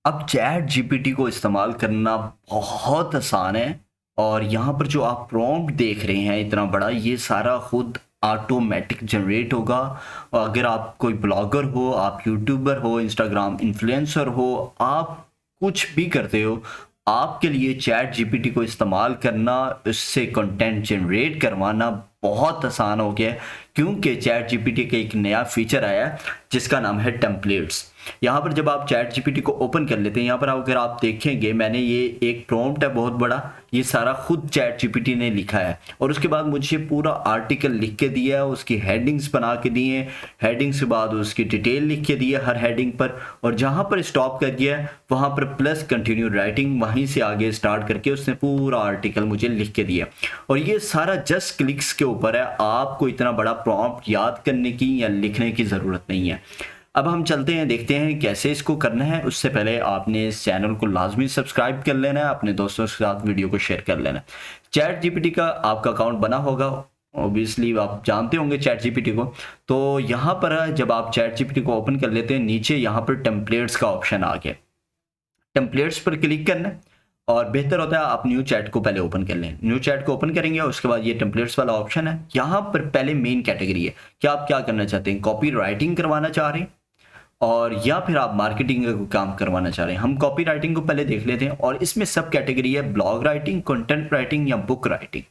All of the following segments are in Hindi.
अब चैट जीपीटी को इस्तेमाल करना बहुत आसान है और यहाँ पर जो आप प्रॉम्प्ट देख रहे हैं इतना बड़ा, ये सारा खुद ऑटोमेटिक जनरेट होगा। और अगर आप कोई ब्लॉगर हो, आप यूट्यूबर हो, इंस्टाग्राम इन्फ्लुएंसर हो, आप कुछ भी करते हो, आपके लिए चैट जीपीटी को इस्तेमाल करना, उससे कंटेंट जनरेट करवाना बहुत आसान हो गया है। क्योंकि चैट जीपीटी का एक नया फीचर आया है जिसका नाम है टेम्पलेट्स। यहाँ पर जब आप चैट जीपीटी को ओपन कर लेते हैं, यहाँ पर अगर आप देखेंगे, मैंने ये एक प्रॉम्प्ट है बहुत बड़ा, ये सारा खुद चैट जीपीटी ने लिखा है। और उसके बाद मुझे पूरा आर्टिकल लिख के दिया है, उसकी हेडिंग्स बना के दिए, हेडिंग्स के बाद उसकी डिटेल लिख के दी है हर हेडिंग पर। और जहाँ पर स्टॉप कर दिया है वहाँ पर प्लस कंटिन्यू राइटिंग, वहीं से आगे स्टार्ट करके उसने पूरा आर्टिकल मुझे लिख के दिया। और ये सारा जस्ट क्लिक्स के ऊपर है, आपको इतना बड़ा प्रॉम्प्ट याद करने की या लिखने की ज़रूरत नहीं है। अब हम चलते हैं, देखते हैं कैसे इसको करना है। उससे पहले आपने इस चैनल को लाजमी सब्सक्राइब कर लेना है, अपने दोस्तों के साथ वीडियो को शेयर कर लेना है। चैट जीपीटी का आपका अकाउंट बना होगा, ऑब्वियसली आप जानते होंगे चैट जीपीटी को। तो यहाँ पर जब आप चैट जीपीटी को ओपन कर लेते हैं, नीचे यहाँ पर टेम्पलेट्स का ऑप्शन आ गया, टेम्पलेट्स पर क्लिक करना है। और बेहतर होता है आप न्यू चैट को पहले ओपन कर लें। न्यू चैट को ओपन करेंगे और उसके बाद ये टेम्पलेट्स वाला ऑप्शन है। यहाँ पर पहले मेन कैटेगरी है कि आप क्या करना चाहते हैं, कॉपी राइटिंग करवाना चाह रहे हैं और या फिर आप मार्केटिंग का काम करवाना चाह रहे हैं। हम कॉपी राइटिंग को पहले देख लेते हैं और इसमें सब कैटेगरी है, ब्लॉग राइटिंग, कंटेंट राइटिंग या बुक राइटिंग।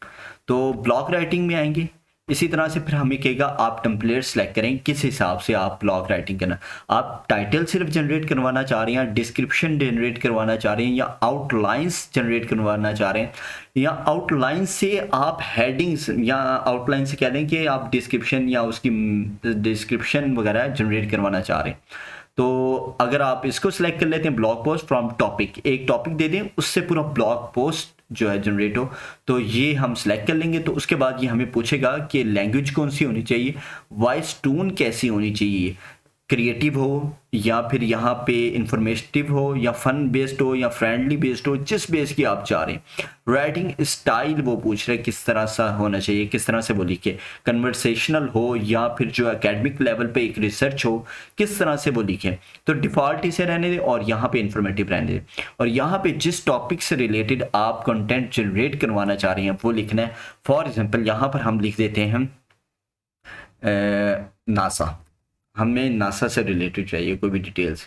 तो ब्लॉग राइटिंग में आएंगे। इसी तरह से फिर हमें कहेगा आप टेम्पलेट सेलेक्ट करें किस हिसाब से आप ब्लॉग राइटिंग करना। आप टाइटल सिर्फ जनरेट करवाना चाह रहे हैं, डिस्क्रिप्शन जनरेट करवाना चाह रहे हैं, या आउटलाइंस जनरेट करवाना चाह रहे हैं, या आउटलाइन से आप हेडिंग्स, या आउटलाइन से कह दें कि आप डिस्क्रिप्शन या उसकी डिस्क्रिप्शन वगैरह जनरेट करवाना चाह रहे हैं। तो अगर आप इसको सिलेक्ट कर लेते हैं, ब्लॉग पोस्ट फ्रॉम टॉपिक, एक टॉपिक दे दें उससे पूरा ब्लॉग पोस्ट जो है जनरेट हो, तो ये हम सिलेक्ट कर लेंगे। तो उसके बाद ये हमें पूछेगा कि लैंग्वेज कौन सी होनी चाहिए, वॉइस टोन कैसी होनी चाहिए, क्रिएटिव हो या फिर यहाँ पे इंफॉर्मेटिव हो या फन बेस्ड हो या फ्रेंडली बेस्ड हो, जिस बेस की आप चाह रहे हैं। राइटिंग स्टाइल वो पूछ रहे हैं किस तरह सा होना चाहिए, किस तरह से वो लिखे, कन्वर्सेशनल हो या फिर जो एकेडमिक लेवल पे एक रिसर्च हो, किस तरह से वो लिखे। तो डिफ़ॉल्ट इसे रहने दें और यहाँ पे इंफॉर्मेटिव रहने दें। और यहाँ पे जिस टॉपिक से रिलेटेड आप कंटेंट जनरेट करवाना चाह रहे हैं वो लिखना है। फॉर एग्जाम्पल यहाँ पर हम लिख देते हैं नासा, हमें नासा से रिलेटेड चाहिए कोई भी डिटेल्स।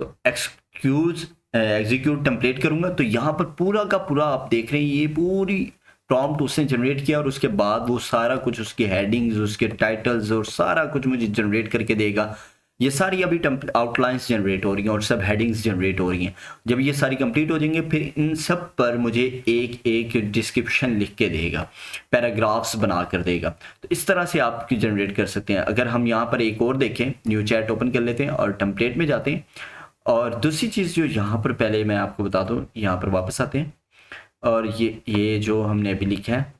तो एग्जीक्यूट टेम्पलेट करूंगा तो यहाँ पर पूरा का पूरा आप देख रहे हैं ये पूरी प्रॉम्प्ट उसने जनरेट किया और उसके बाद वो सारा कुछ, उसके हेडिंग्स, उसके टाइटल्स और सारा कुछ मुझे जनरेट करके देगा। ये सारी अभी आउटलाइंस जनरेट हो रही हैं और सब हेडिंग्स जनरेट हो रही हैं। जब ये सारी कंप्लीट हो जाएंगे फिर इन सब पर मुझे एक एक डिस्क्रिप्शन लिख के देगा, पैराग्राफ्स बना कर देगा। तो इस तरह से आप जनरेट कर सकते हैं। अगर हम यहाँ पर एक और देखें, न्यू चैट ओपन कर लेते हैं और टेम्पलेट में जाते हैं। और दूसरी चीज़ जो यहाँ पर पहले मैं आपको बता दूँ, यहाँ पर वापस आते हैं और ये जो हमने अभी लिखा है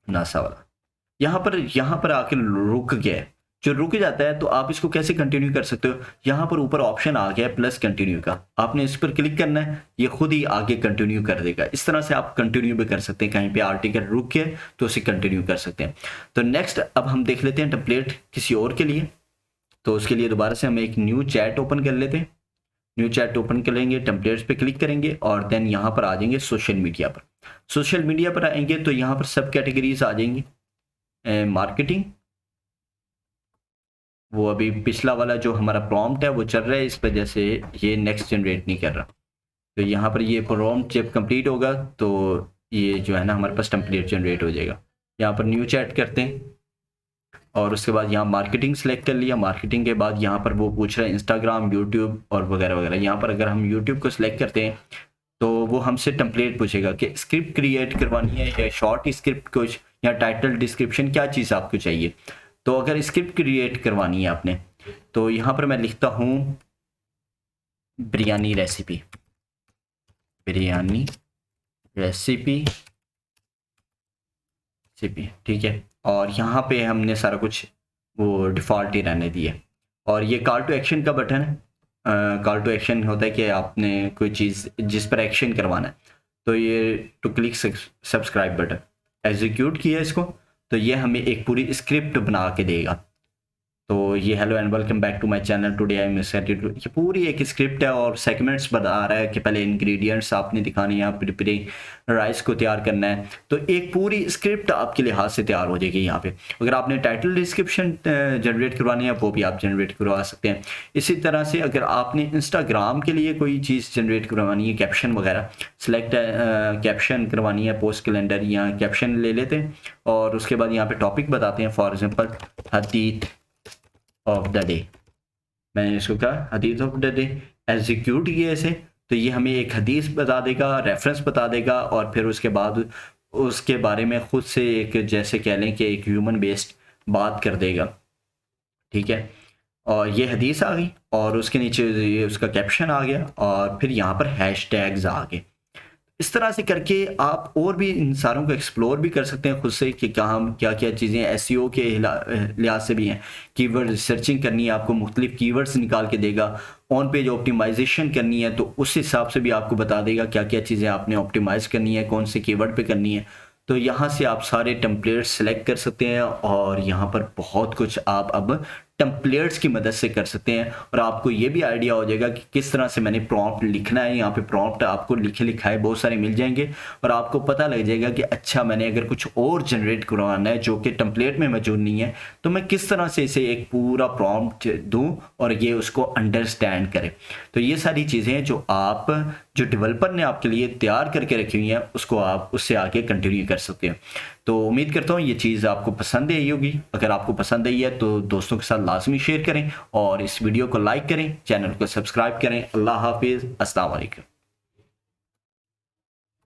नासा वाला, यहाँ पर आके रुक गया है। जो रुक जाता है तो आप इसको कैसे कंटिन्यू कर सकते हो, यहाँ पर ऊपर ऑप्शन आ गया है प्लस कंटिन्यू का, आपने इस पर क्लिक करना है, ये खुद ही आगे कंटिन्यू कर देगा। इस तरह से आप कंटिन्यू भी कर सकते हैं, कहीं पे आर्टिकल रुक गया तो उसे कंटिन्यू कर सकते हैं। तो नेक्स्ट अब हम देख लेते हैं टेम्पलेट किसी और के लिए। तो उसके लिए दोबारा से हम एक न्यू चैट ओपन कर लेते हैं। न्यू चैट ओपन कर लेंगे, टेम्पलेट्स पे क्लिक करेंगे और देन यहाँ पर आ जाएंगे सोशल मीडिया पर। सोशल मीडिया पर आएंगे तो यहाँ पर सब कैटेगरीज आ जाएंगी। मार्केटिंग, वो अभी पिछला वाला जो हमारा प्रॉम्प्ट है वो चल रहा है, इस वजह से ये नेक्स्ट जनरेट नहीं कर रहा। तो यहाँ पर ये प्रॉम्प्ट जब कंप्लीट होगा तो ये जो है ना हमारे पास टेम्पलेट जनरेट हो जाएगा। यहाँ पर न्यू चैट करते हैं और उसके बाद यहाँ मार्केटिंग सेलेक्ट कर लिया। मार्केटिंग के बाद यहाँ पर वो पूछ रहा है इंस्टाग्राम, यूट्यूब और वगैरह वगैरह। यहाँ पर अगर हम यूट्यूब को सिलेक्ट करते हैं तो वो हमसे टेम्पलेट पूछेगा कि स्क्रिप्ट क्रिएट करवानी है या शॉर्ट स्क्रिप्ट कुछ, या टाइटल डिस्क्रिप्शन, क्या चीज़ आपको चाहिए। तो अगर स्क्रिप्ट क्रिएट करवानी है आपने तो यहाँ पर मैं लिखता हूँ बिरयानी रेसिपी, बिरयानी रेसिपी, ठीक है। और यहाँ पे हमने सारा कुछ वो डिफ़ॉल्ट ही रहने दिया। और ये कॉल टू एक्शन का बटन है। कॉल टू एक्शन होता है कि आपने कोई चीज़ जिस पर एक्शन करवाना है, तो ये to click subscribe button, execute किया इसको तो ये हमें एक पूरी स्क्रिप्ट बना के देगा। तो ये hello and welcome back to my channel. Today I am excited. ये पूरी एक स्क्रिप्ट है और सेगमेंट्स बता रहा है कि पहले इंग्रेडिएंट्स आपने दिखाने हैं, प्रिपेयरिंग राइस को तैयार करना है। तो एक पूरी स्क्रिप्ट आपके लिहाज से तैयार हो जाएगी यहाँ पे। अगर आपने टाइटल डिस्क्रिप्शन जनरेट करवानी है वो भी आप जनरेट करवा सकते हैं। इसी तरह से अगर आपने इंस्टाग्राम के लिए कोई चीज़ जनरेट करवानी है, कैप्शन वगैरह सेलेक्ट कैप्शन करवानी है, पोस्ट कैलेंडर या कैप्शन ले लेते हैं और उसके बाद यहाँ पे टॉपिक बताते हैं। For example hadith of the day, मैंने इसको कहा हदीस ऑफ द डे, एग्जीक्यूट किया इसे तो ये हमें एक हदीस बता देगा, रेफरेंस बता देगा और फिर उसके बाद उसके बारे में खुद से एक जैसे कह लें कि एक ह्यूमन बेस्ड बात कर देगा। ठीक है, और ये हदीस आ गई और उसके नीचे ये उसका कैप्शन आ गया और फिर यहाँ पर हैशटैग्स आ गए। इस तरह से करके आप और भी इन सारों को एक्सप्लोर भी कर सकते हैं खुद से कि कहाँ क्या क्या चीज़ें एसईओ के लिहाज से भी हैं। कीवर्ड सर्चिंग करनी है, आपको मुख्तलिफ कीवर्ड्स निकाल के देगा। ऑन पेज ऑप्टिमाइजेशन करनी है तो उस हिसाब से भी आपको बता देगा क्या क्या चीज़ें आपने ऑप्टिमाइज करनी है, कौन से कीवर्ड पे करनी है। तो यहाँ से आप सारे टेम्पलेट्स सेलेक्ट कर सकते हैं और यहाँ पर बहुत कुछ आप अब टेम्पलेट्स की मदद से कर सकते हैं और आपको ये भी आइडिया हो जाएगा कि किस तरह से मैंने प्रॉम्प्ट लिखना है। यहाँ पे प्रॉम्प्ट आपको लिखे लिखाए बहुत सारे मिल जाएंगे और आपको पता लग जाएगा कि अच्छा मैंने अगर कुछ और जनरेट करवाना है जो कि टेम्पलेट में मौजूद नहीं है तो मैं किस तरह से इसे एक पूरा प्रॉम्प्ट दूं और ये उसको अंडरस्टैंड करे। तो ये सारी चीज़ें जो डेवलपर ने आपके लिए तैयार करके रखी हुई हैं उसको आप उससे आगे कंटिन्यू कर सकते हैं। तो उम्मीद करता हूँ ये चीज़ आपको पसंद आई होगी। अगर आपको पसंद आई है तो दोस्तों के साथ लाजमी शेयर करें और इस वीडियो को लाइक करें, चैनल को सब्सक्राइब करें। अल्लाह हाफिज़, अस्सलाम वालेकुम।